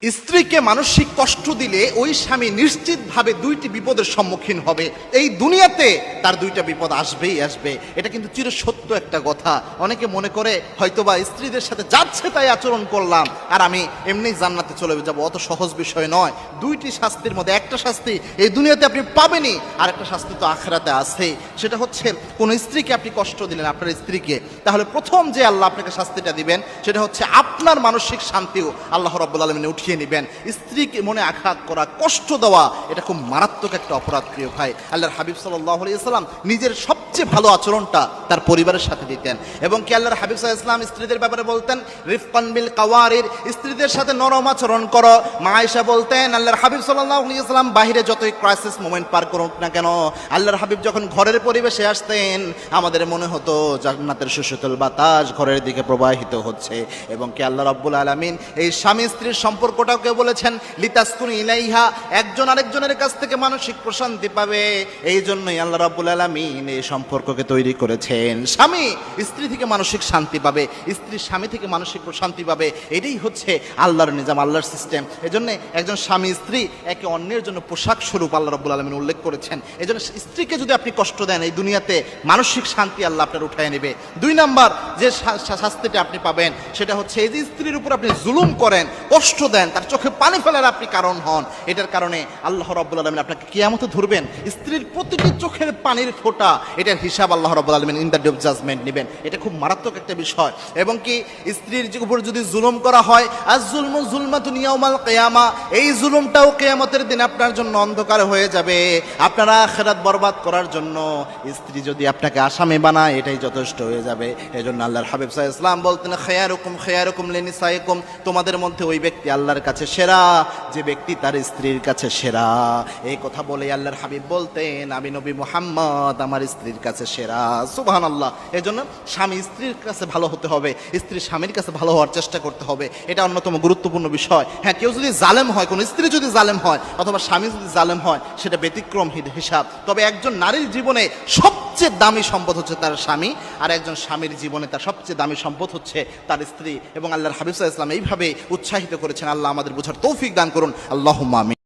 স্ত্রীকে মানসিক কষ্ট দিলে ওই স্বামী নিশ্চিতভাবে দুইটি বিপদের সম্মুখীন হবে। এই দুনিয়াতে তার দুইটা বিপদ আসবেই আসবে। এটা কিন্তু চিরসত্য একটা কথা। অনেকে মনে করে হয়তোবা স্ত্রীদের সাথে যাচ্ছে তাই আচরণ করলাম আর আমি এমনি জান্নাতে চলে যাব, অত সহজ বিষয় নয়। দুইটি শাস্তির মধ্যে একটা শাস্তি এই দুনিয়াতে আপনি পাবেনই, আর একটা শাস্তি তো আখিরাতে আছেই। সেটা হচ্ছে কোন স্ত্রীকে আপনি কষ্ট দিলেন, আপনার স্ত্রীকে, তাহলে প্রথম যে আল্লাহ আপনাকে শাস্তিটা দিবেন সেটা হচ্ছে আপনার মানসিক শান্তিও আল্লাহ রাব্বুল আলামিন উঠিয়ে নিবেন। স্ত্রীকে মনে আঘাত করা, কষ্ট দেওয়া, এটা খুব মারাত্মক একটা অপরাধ প্রিয় ভাই। আল্লাহর হাবিব সাল্লাল্লাহু আলাইহি ওয়াসাল্লাম নিজের সবচেয়ে ভালো আচরণটা তার পরিবারের সাথে দিতেন, এবং কি আল্লাহর হাবিব সাল্লাল্লাহু আলাইহি ওয়াসাল্লাম স্ত্রীদের ব্যাপারে বলতেন রিফকান বিল কাওয়ারির, স্ত্রীদের সাথে নরম আচরণ করো। মা আয়েশা বলতেন আল্লাহর হাবিব সাল্লাল্লাহু আলাইহি ওয়াসাল্লাম বাইরে যতই ক্রাইসিস মোমেন্ট পার করুক না কেন, আল্লাহর হাবিব যখন ঘরের পরিবেশে আসতেন আমাদের মনে হতো জান্নাতের সুশীতল বাতাস ঘরের দিকে প্রবাহিত হচ্ছে। এবং কি আল্লাহ রাব্বুল আলামিন এই স্বামী স্ত্রীর সম্পর্কটাকে বলেছেন লিতাসকুনু ইলাইহা, একজন আরেকজনের কাছ থেকে মানসিক প্রশান্তি পাবে। এই জন্যই আল্লাহ রাব্বুল আলামিন এই সম্পর্ককে তৈরি করেছেন। স্বামী স্ত্রী থেকে মানসিক শান্তি পাবে, স্ত্রী স্বামী থেকে মানসিক প্রশান্তি পাবে। এটাই হচ্ছে আল্লাহর নিজাম, আল্লাহর সিস্টেম। এজন্য একজন স্বামী স্ত্রী একে অন্যের জন্য পোশাক স্বরূপ আল্লাহ রাব্বুল আলামিন উল্লেখ করেছেন। এজন্য স্ত্রীকে যদি আপনি কষ্ট দেন এই দুনিয়াতে মানসিক শান্তি আল্লাহ আপনার উঠায় নেবে। দুই নাম্বার যে শাস্তিটা আপনি পাবেন সেটা হচ্ছে এই যে স্ত্রীর উপর আপনি জুলুম করেন, কষ্ট দেন, তার চোখে পানি ফেলার আপনি কারণ হন, এটার কারণে আল্লাহ রাব্বুল আলামিন আপনাকে কিয়ামতে ধরবেন। স্ত্রীর প্রতিটি চোখের পানির ফোঁটা এটার হিসাব আল্লাহ রাব্বুল আলামিন in the day of judgement নেবেন। এটা খুব মারাত্মক একটা বিষয়। এবং কি স্ত্রীর উপর যদি জুলুম করা হয়, আয-যুলমু যুলমাতুন ইয়াউমাল কিয়ামা, এই জুলুমটাও কিয়ামতের দিন আপনার জন্য অন্ধকার হয়ে যাবে, আপনার আখিরাত বরবাদ করার জন্য স্ত্রী যদি আপনাকে আসামি বানায় এটাই যথেষ্ট হয়ে যাবে। এজন্য আল্লাহর হাবিব সাল্লাল্লাহু আলাইহি ওয়াসাল্লাম বলতেন খায়রুকুম লিনিসাইকুম, তোমাদের মধ্যে ওই ব্যক্তি আল্লাহর কাছে সেরা যে ব্যক্তি তার স্ত্রীর কাছে সেরা। এই কথা বলে আল্লাহর হাবিব বলতেন আমি নবী মুহাম্মদ আমার স্ত্রীর কাছে সেরা। সুবহানাল্লাহ। এজন্য স্বামী স্ত্রীর কাছে ভালো হতে হবে, স্ত্রী স্বামীর কাছে ভালো হওয়ার চেষ্টা করতে হবে। এটা অন্যতম গুরুত্বপূর্ণ বিষয়। হ্যাঁ, কেউ যদি জালেম হয়, কোন স্ত্রী যদি জালেম হয় অথবা স্বামী যদি জালেম হয় সেটা ব্যতিক্রম হিসাব। তবে একজন নারীর জীবনে সবচেয়ে দামি সম্পদ হচ্ছে তার স্বামী, আর একজন স্বামীর জীবনে তার সবচেয়ে দামি সম্পদ হচ্ছে তার স্ত্রী। এবং আল্লাহর হাবিব সাল্লাল্লাহু আলাইহি ওয়াসাল্লাম এইভাবে উৎসাহিত করেছেন। আল্লাহ আমাদের বোঝার তৌফিক দান করুন। আল্লাহুম্মা আমিন।